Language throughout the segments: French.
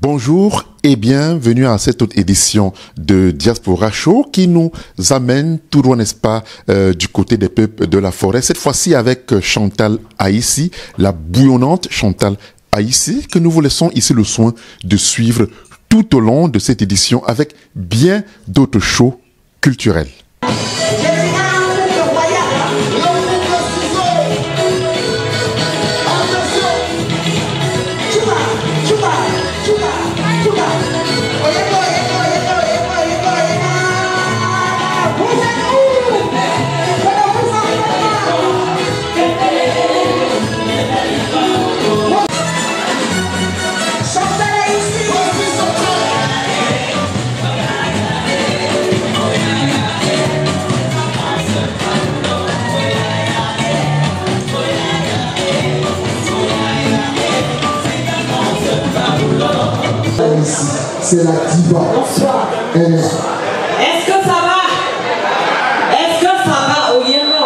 Bonjour et bienvenue à cette autre édition de Diaspora Show qui nous amène tout droit, n'est-ce pas, du côté des peuples de la forêt. Cette fois-ci avec Chantal Aïssi, la bouillonnante Chantal Aïssi, que nous vous laissons ici le soin de suivre tout au long de cette édition avec bien d'autres shows culturels. C'est la diva. Bonsoir. Est-ce que ça va? Est-ce que ça va? Oyema.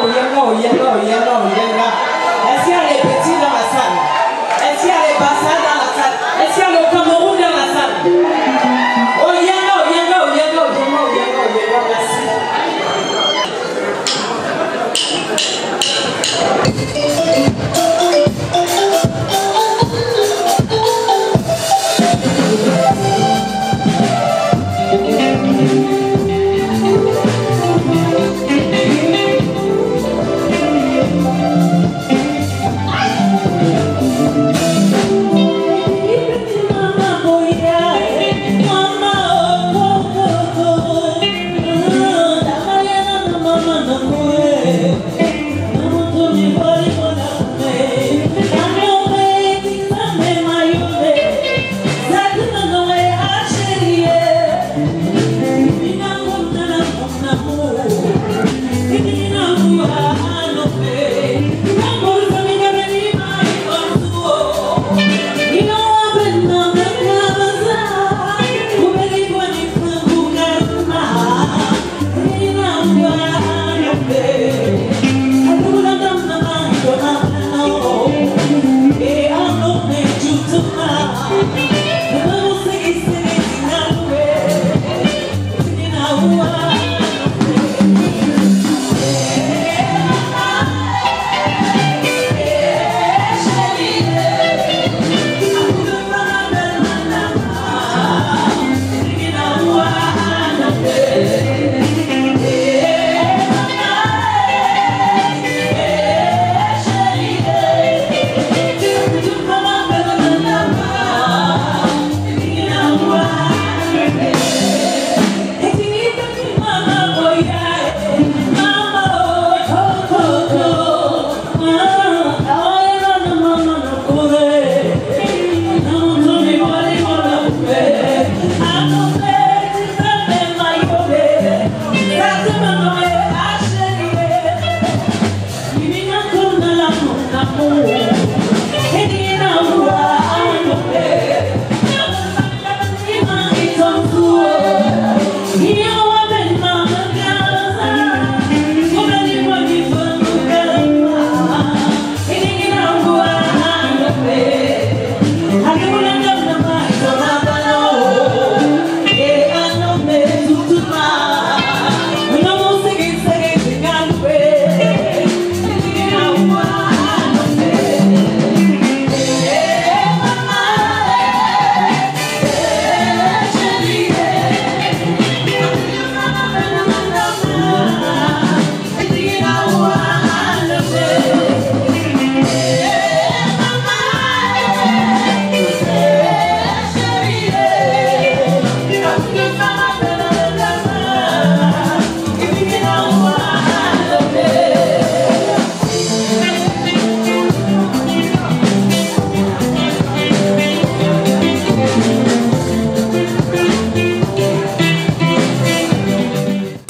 Est-ce qu'il y a les petits dans la salle? Est-ce qu'il y a les bassins dans la salle? Est-ce qu'il y a le Cameroun dans la salle? Oyema,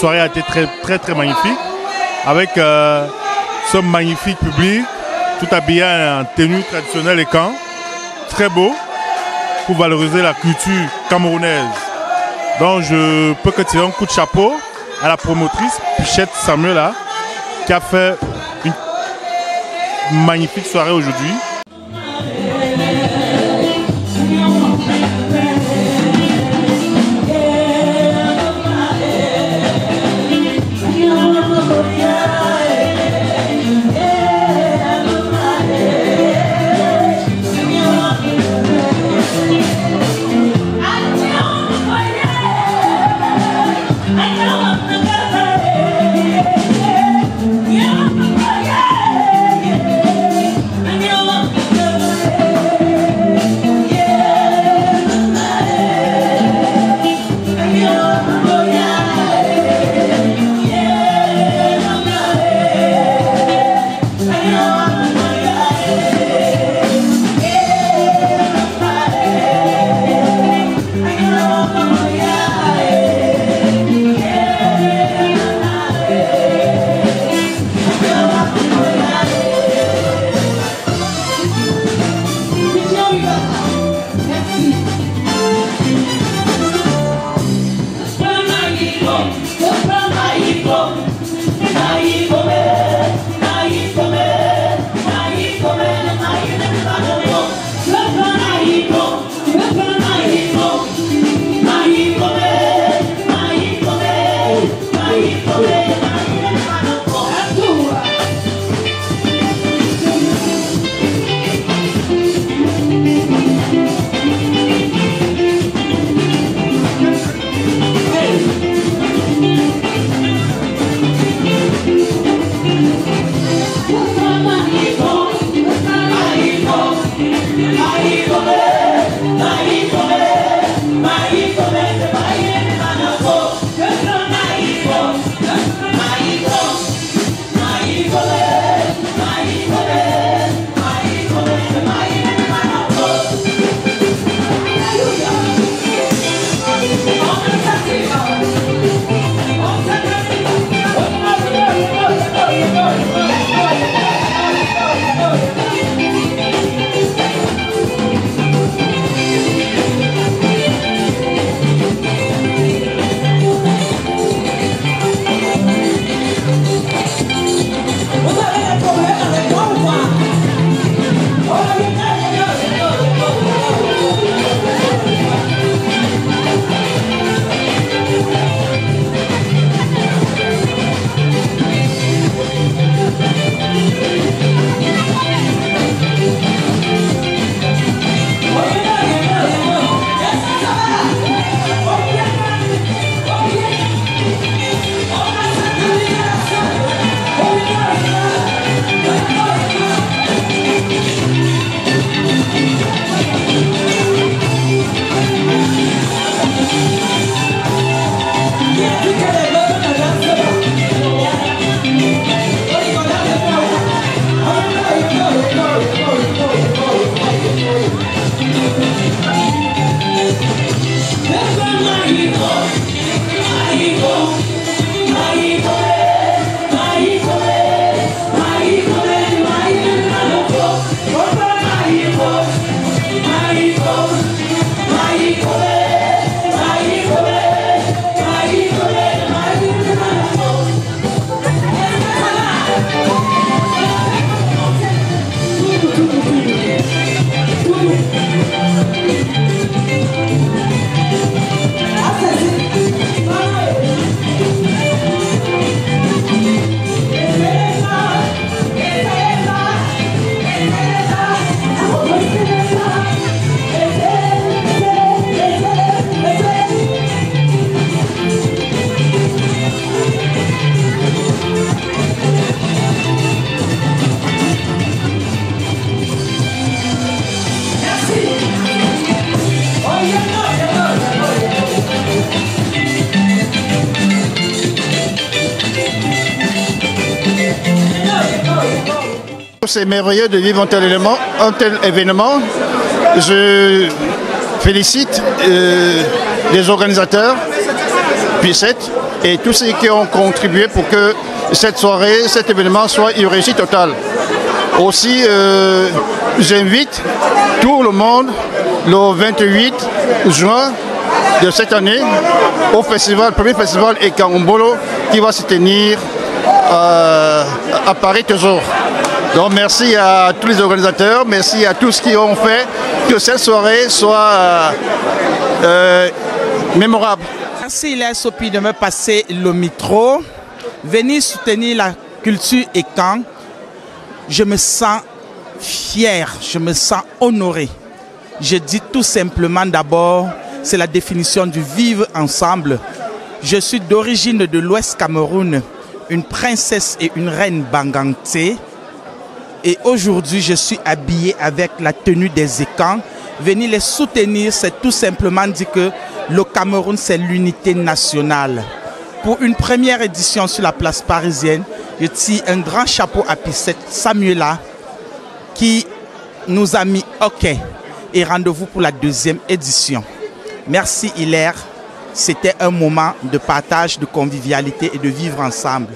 La soirée a été très magnifique avec ce magnifique public tout habillés en tenue traditionnelle et camp, très beau, pour valoriser la culture camerounaise. Donc je peux que tirer un coup de chapeau à la promotrice Pichette Samuela qui a fait une magnifique soirée aujourd'hui. C'est merveilleux de vivre un tel événement. Je félicite les organisateurs, Pichette, et tous ceux qui ont contribué pour que cette soirée, cet événement soit une réussite totale. Aussi, j'invite tout le monde le 28 juin de cette année au festival, premier festival Ekangmbolo qui va se tenir à Paris toujours. Donc merci à tous les organisateurs, merci à tous qui ont fait que cette soirée soit mémorable. Merci Hilaire Sopi de me passer le micro. Venir soutenir la culture Ekan, je me sens fier, je me sens honoré. Je dis tout simplement d'abord, c'est la définition du vivre ensemble. Je suis d'origine de l'Ouest Cameroun, une princesse et une reine Banganté. Et aujourd'hui, je suis habillé avec la tenue des Ekans. Venir les soutenir, c'est tout simplement dire que le Cameroun, c'est l'unité nationale. Pour une première édition sur la place parisienne, je tire un grand chapeau à Pissette Samuela qui nous a mis OK. Et rendez-vous pour la deuxième édition. Merci Hilaire. C'était un moment de partage, de convivialité et de vivre ensemble.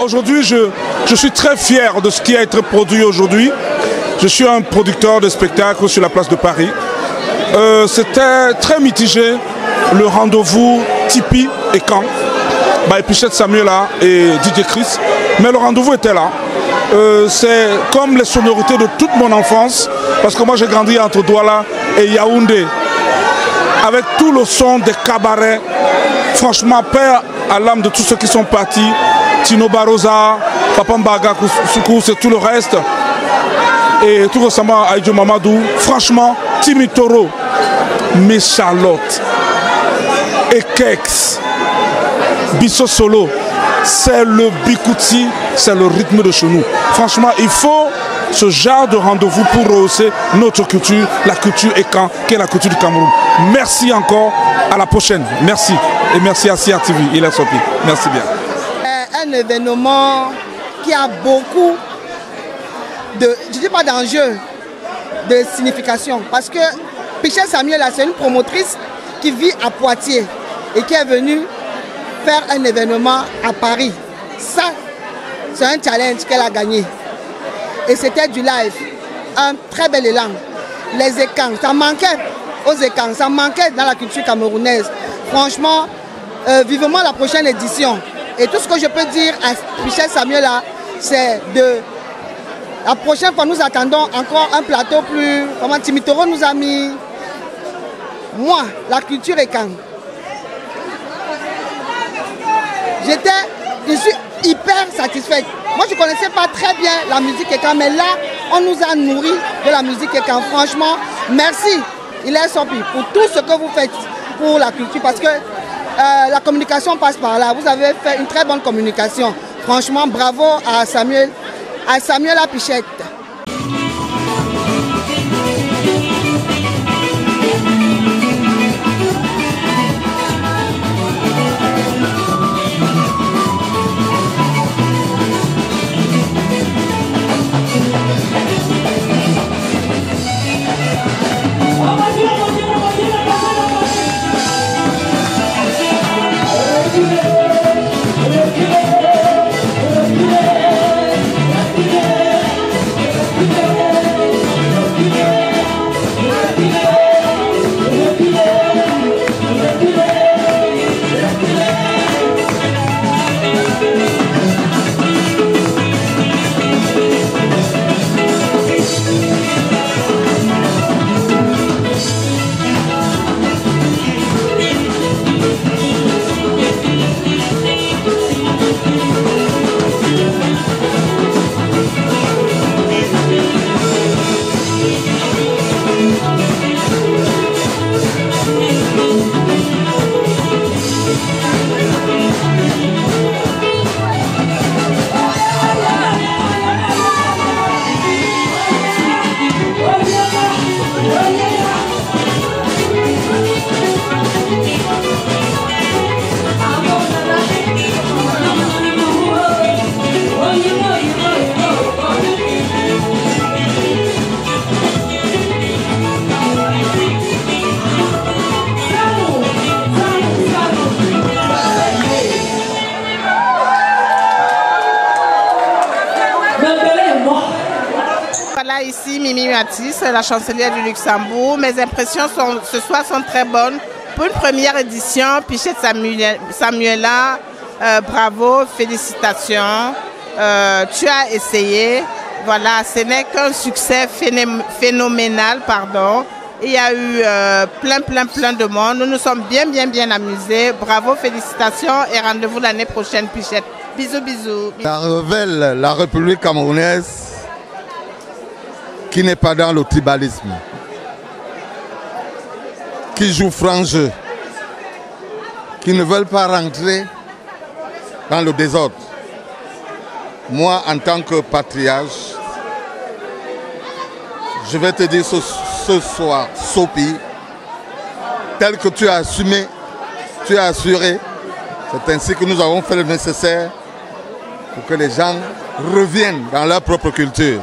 Aujourd'hui, je suis très fier de ce qui a été produit aujourd'hui. Je suis un producteur de spectacles sur la place de Paris. C'était très mitigé, le rendez-vous Tipeee et Caen, Pichette Samuela et DJ Chris. Mais le rendez-vous était là. C'est comme les sonorités de toute mon enfance, parce que moi j'ai grandi entre Douala et Yaoundé, avec tout le son des cabarets. Franchement, paix à l'âme de tous ceux qui sont partis. Tino Barosa, Papa Mbaga Soukou, c'est tout le reste. Et tout récemment, Aïdjo Mamadou. Franchement, Timi Toro, Miss Charlotte, et Kex, Bisso Solo, c'est le bikouti, c'est le rythme de chez nous. Franchement, il faut ce genre de rendez-vous pour rehausser notre culture, la culture Ekan, qui est la culture du Cameroun. Merci encore, à la prochaine. Merci. Et merci à CRTV, il est sorti. Merci bien. Un événement qui a beaucoup de, je ne dis pas d'enjeux, de signification. Parce que Pichette Samuela, c'est une promotrice qui vit à Poitiers et qui est venue faire un événement à Paris. Ça, c'est un challenge qu'elle a gagné. Et c'était du live. Un très bel élan. Les écans, ça manquait aux écans, ça manquait dans la culture camerounaise. Franchement, vivement la prochaine édition. Et tout ce que je peux dire à Pichette Samuela, c'est de... La prochaine fois, nous attendons encore un plateau plus... Comment Timi Toro nous a mis... Moi, la culture Ekan. Je suis hyper satisfaite. Moi, je ne connaissais pas très bien la musique Ekan, mais là, on nous a nourri de la musique Ekan. Franchement, merci, Hilaire Sopi, pour tout ce que vous faites pour la culture, parce que la communication passe par là. Vous avez fait une très bonne communication. Franchement, bravo à Samuela Pichette. Ici, Mimi Matisse, la chancelière du Luxembourg. Mes impressions ce soir sont très bonnes. Pour une première édition, Pichette Samuela, bravo, félicitations. Tu as essayé. Voilà, ce n'est qu'un succès phénoménal, pardon. Il y a eu plein de monde. Nous nous sommes bien amusés. Bravo, félicitations et rendez-vous l'année prochaine, Pichette. Bisous, bisous. Ça révèle la République camerounaise qui n'est pas dans le tribalisme, qui joue franc jeu, qui ne veulent pas rentrer dans le désordre. Moi, en tant que patriarche, je vais te dire ce soir, Sopi, tel que tu as assumé, tu as assuré, c'est ainsi que nous avons fait le nécessaire pour que les gens reviennent dans leur propre culture.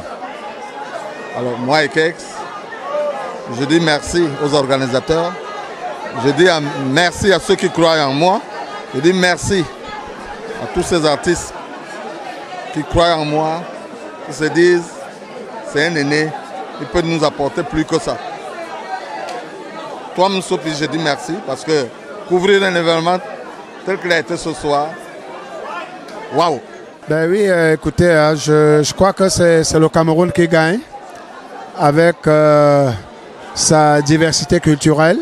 Alors moi, Ekex, je dis merci aux organisateurs, je dis merci à ceux qui croient en moi, je dis merci à tous ces artistes qui croient en moi, qui se disent, c'est un aîné, il peut nous apporter plus que ça. Toi, Sopi, je dis merci parce que couvrir un événement tel qu'il a été ce soir, waouh! Ben oui, écoutez, je crois que c'est le Cameroun qui gagne avec sa diversité culturelle.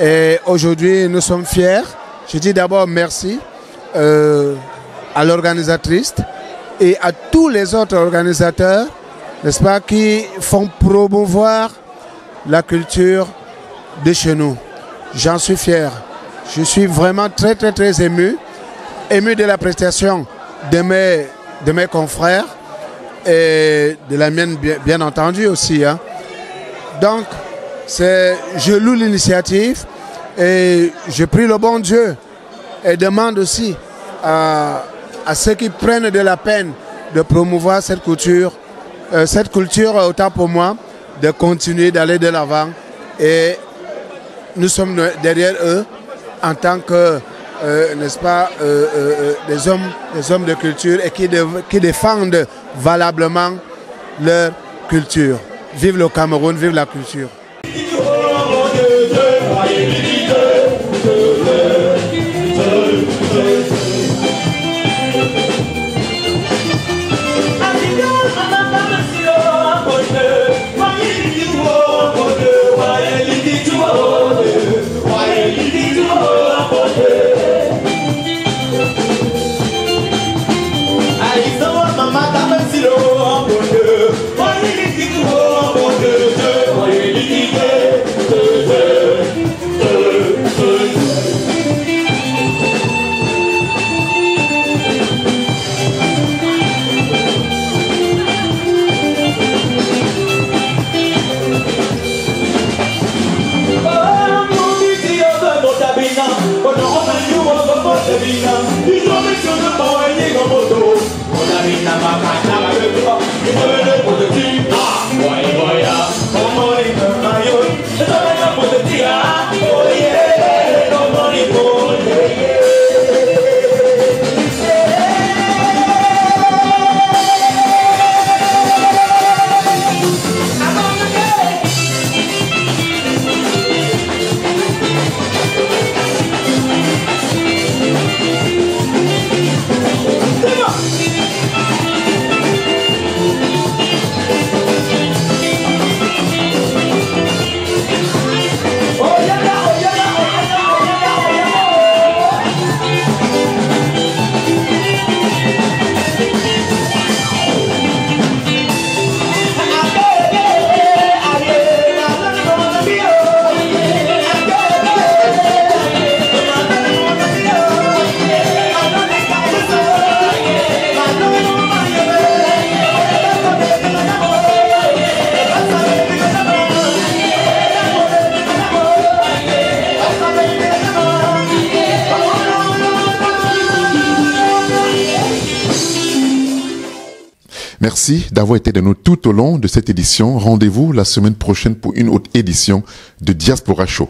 Et aujourd'hui, nous sommes fiers. Je dis d'abord merci à l'organisatrice et à tous les autres organisateurs, n'est-ce pas, qui font promouvoir la culture de chez nous. J'en suis fier. Je suis vraiment très ému de la prestation de mes confrères et de la mienne bien entendu aussi. Hein. Donc, je loue l'initiative et je prie le bon Dieu et demande aussi à ceux qui prennent de la peine de promouvoir cette culture autant pour moi, de continuer d'aller de l'avant et nous sommes derrière eux en tant que, n'est-ce pas, des hommes de culture et qui défendent valablement leur culture. Vive le Cameroun, vive la culture. Merci d'avoir été de nous tout au long de cette édition. Rendez-vous la semaine prochaine pour une autre édition de Diaspora Show.